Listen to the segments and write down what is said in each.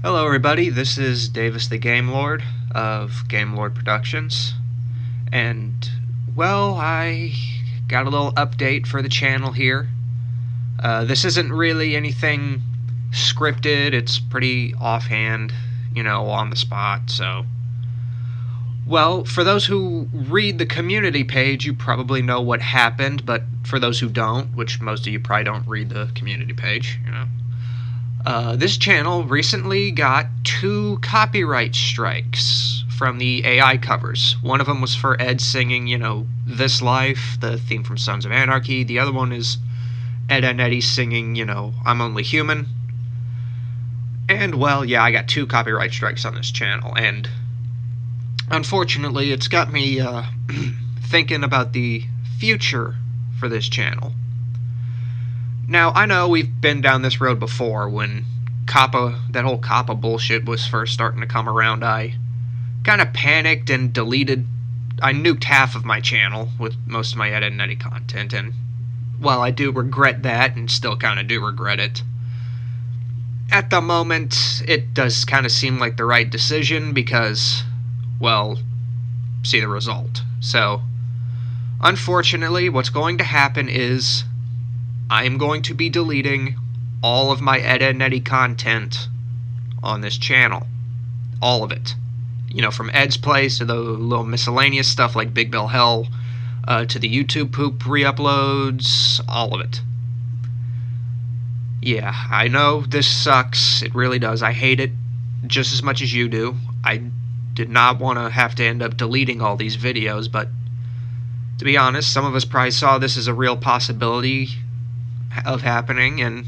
Hello everybody, this is Davis the GameLord of GameLord Productions, and, well, I got a little update for the channel here. This isn't really anything scripted, it's pretty offhand, on the spot, so... Well, for those who read the community page, you probably know what happened, but for those who don't, which most of you probably don't read the community page, this channel recently got 2 copyright strikes from the AI covers. One of them was for Ed singing, This Life, the theme from Sons of Anarchy. The other one is Ed and Eddie singing, I'm Only Human. And, well, yeah, I got 2 copyright strikes on this channel, and unfortunately, it's got me thinking about the future for this channel. Now, I know we've been down this road before. When that whole COPPA bullshit was first starting to come around, I kind of panicked and I nuked half of my channel with most of my Ed and Eddie content, and, well, I do regret that, and still kind of do regret it. At the moment, it does kind of seem like the right decision because, well, see the result. So, unfortunately, what's going to happen is I'm going to be deleting all of my Ed and Eddie content on this channel. All of it. From Ed's Place to the little miscellaneous stuff like Big Bill Hell, to the YouTube poop re-uploads, all of it. Yeah, I know this sucks. It really does. I hate it just as much as you do. I did not want to have to end up deleting all these videos, but to be honest, some of us probably saw this as a real possibility of happening, and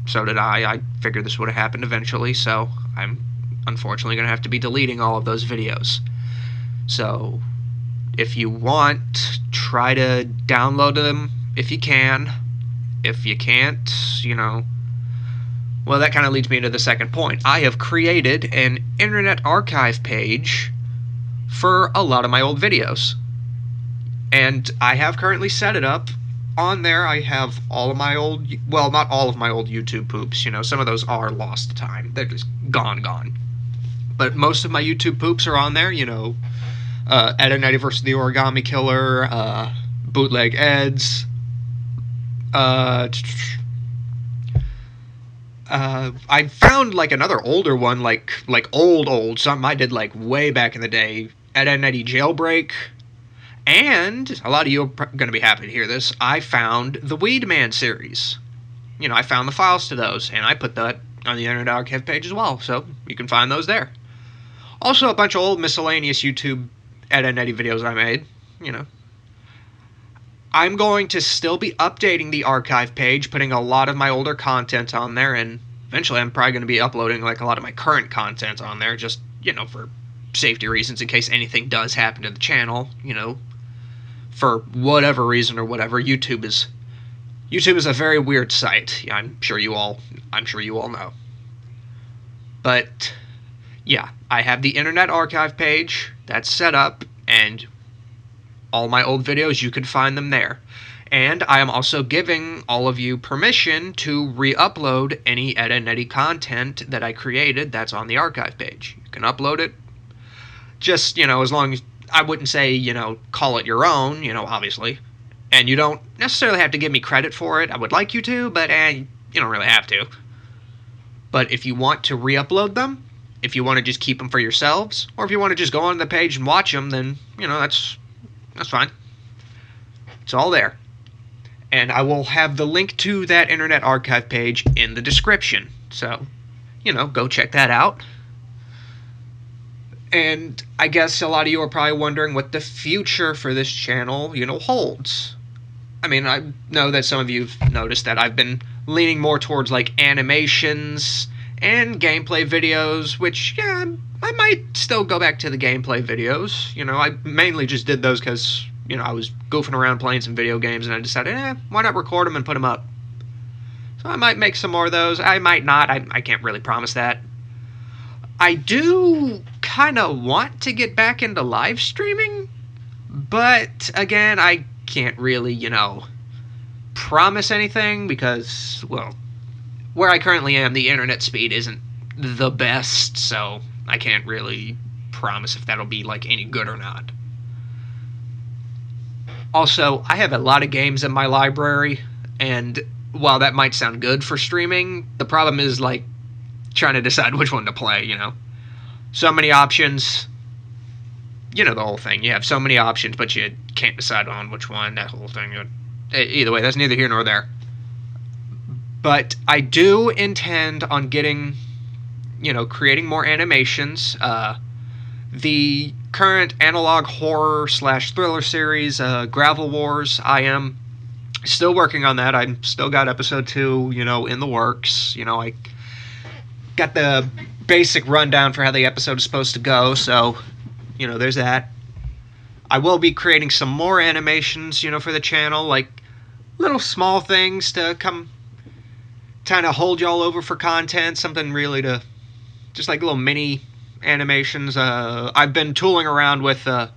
so did I. I figured this would have happened eventually, so I'm unfortunately going to have to be deleting all of those videos. So, if you want, try to download them if you can. If you can't, well, that kind of leads me into the second point. I have created an Internet Archive page for a lot of my old videos, and I have currently set it up. On there, I have all of my old, well, not all of my old YouTube poops, some of those are lost to time. They're just gone. But most of my YouTube poops are on there, Ed and Eddie vs. the Origami Killer, Bootleg Eds, I found, another older one, old, something I did, way back in the day, Ed and Eddie Jailbreak. And, a lot of you are going to be happy to hear this, I found the Weed Man series. I found the files to those, and I put that on the Internet Archive page as well, so you can find those there. Also, a bunch of old miscellaneous YouTube Ed and Eddie videos I made, I'm going to still be updating the archive page, putting a lot of my older content on there, and eventually I'm probably going to be uploading, a lot of my current content on there, just, for safety reasons, in case anything does happen to the channel, for whatever reason or whatever. YouTube is a very weird site. Yeah, I'm sure you all know. But yeah, I have the Internet Archive page that's set up, and all my old videos, you can find them there. And I am also giving all of you permission to re-upload any Ed and Eddie content that I created that's on the archive page. You can upload it. Just, as long as I wouldn't say, call it your own, obviously. And you don't necessarily have to give me credit for it. I would like you to, but you don't really have to. But if you want to re-upload them, if you want to just keep them for yourselves, or if you want to just go on the page and watch them, then, that's fine. It's all there. And I will have the link to that Internet Archive page in the description. So, go check that out. And I guess a lot of you are probably wondering what the future for this channel, holds. I mean, I know that some of you have noticed that I've been leaning more towards, animations and gameplay videos, which, yeah, I might still go back to the gameplay videos. I mainly just did those because, I was goofing around playing some video games, and I decided, why not record them and put them up? So I might make some more of those. I might not. I can't really promise that. I do kind of want to get back into live streaming, but again, I can't really, promise anything because, well, where I currently am, the internet speed isn't the best, so I can't really promise if that'll be like any good or not. Also, I have a lot of games in my library, and while that might sound good for streaming, the problem is like trying to decide which one to play, you know. So many options. You know the whole thing. You have so many options, but you can't decide on which one, that whole thing. Either way, that's neither here nor there. But I do intend on getting, creating more animations. The current analog horror / thriller series, Gravel Wars, I am still working on that. I've still got episode 2, in the works. I got the basic rundown for how the episode is supposed to go, so, there's that. I will be creating some more animations, for the channel, like little small things to come kind of hold y'all over for content, something really to, just like little mini animations. I've been tooling around with the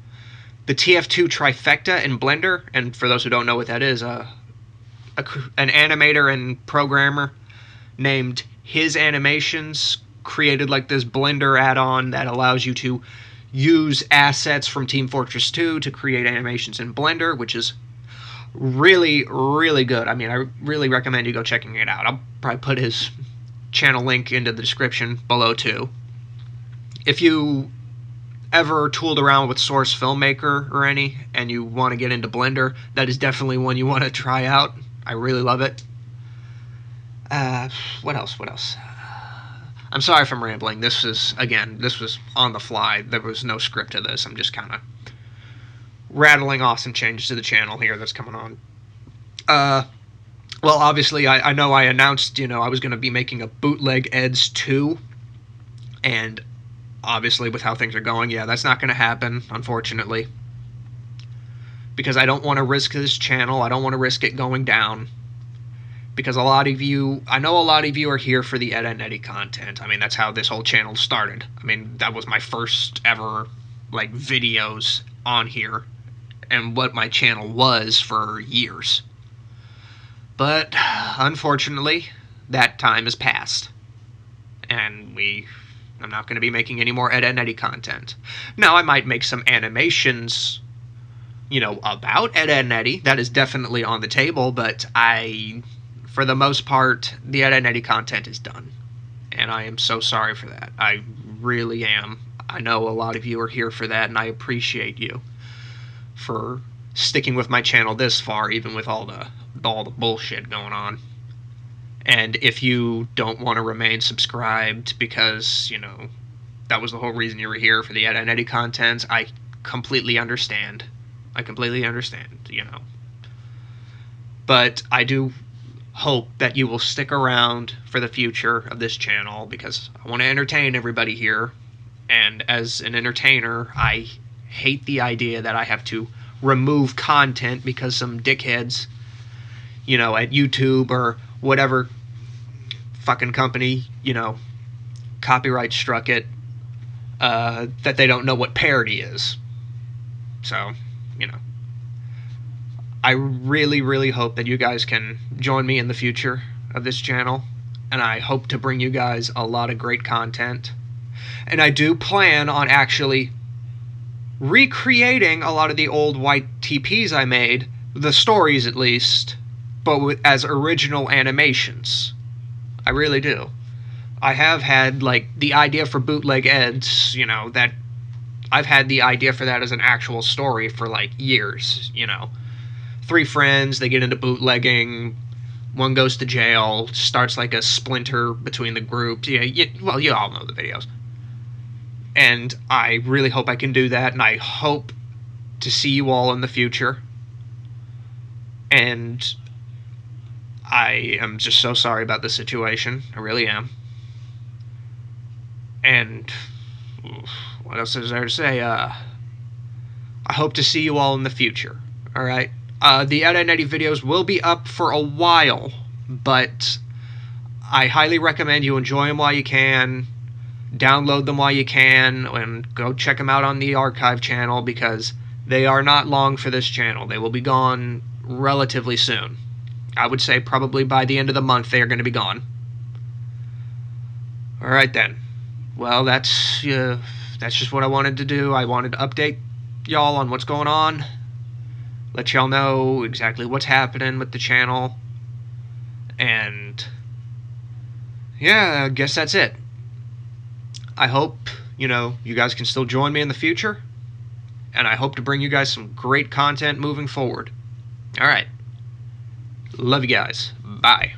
TF2 Trifecta in Blender, and for those who don't know what that is, an animator and programmer named His Animations created like this Blender add-on that allows you to use assets from Team Fortress 2 to create animations in Blender, which is really, really good. I mean, I really recommend you go checking it out. I'll probably put his channel link into the description below too. If you ever tooled around with Source Filmmaker or any, and you want to get into Blender, that is definitely one you want to try out. I really love it. What else? I'm sorry if I'm rambling. This was on the fly. There was no script to this. I'm just kind of rattling off some changes to the channel here that's coming on. Well, obviously, I know I announced, I was going to be making a Bootleg Eds 2, and obviously, with how things are going, yeah, that's not going to happen, unfortunately, because I don't want to risk this channel. I don't want to risk it going down, because I know a lot of you are here for the Ed and Eddie content. I mean, that's how this whole channel started. I mean, that was my first ever, videos on here, and what my channel was for years. But, unfortunately, that time has passed, and I'm not going to be making any more Ed and Eddie content. Now, I might make some animations, about Ed and Eddie. That is definitely on the table, but for the most part, the Ed and Eddie content is done. And I am so sorry for that. I really am. I know a lot of you are here for that, and I appreciate you for sticking with my channel this far, even with all the bullshit going on. And if you don't want to remain subscribed because, that was the whole reason you were here for the Ed and Eddie content, I completely understand. But I do hope that you will stick around for the future of this channel, because I want to entertain everybody here. And as an entertainer, I hate the idea that I have to remove content because some dickheads, at YouTube or whatever fucking company, copyright struck it, that they don't know what parody is. So, I really, really hope that you guys can join me in the future of this channel, and I hope to bring you guys a lot of great content. And I do plan on actually recreating a lot of the old white TPs I made, the stories at least, but as original animations. I really do. I have had, the idea for Bootleg Eds, that I've had the idea for that as an actual story for, years, 3 friends, they get into bootlegging, one goes to jail, starts, a splinter between the groups. Yeah, you all know the videos. And I really hope I can do that, and I hope to see you all in the future. And I am just so sorry about the situation. I really am. And what else is there to say? I hope to see you all in the future. Alright? The Ed and Eddie videos will be up for a while, but I highly recommend you enjoy them while you can. Download them while you can, and go check them out on the archive channel, because they are not long for this channel. They will be gone relatively soon. I would say probably by the end of the month they are going to be gone. Alright then. Well, that's just what I wanted to do. I wanted to update y'all on what's going on. Let y'all know exactly what's happening with the channel. And yeah, I guess that's it. I hope, you guys can still join me in the future. And I hope to bring you guys some great content moving forward. Alright. Love you guys. Bye.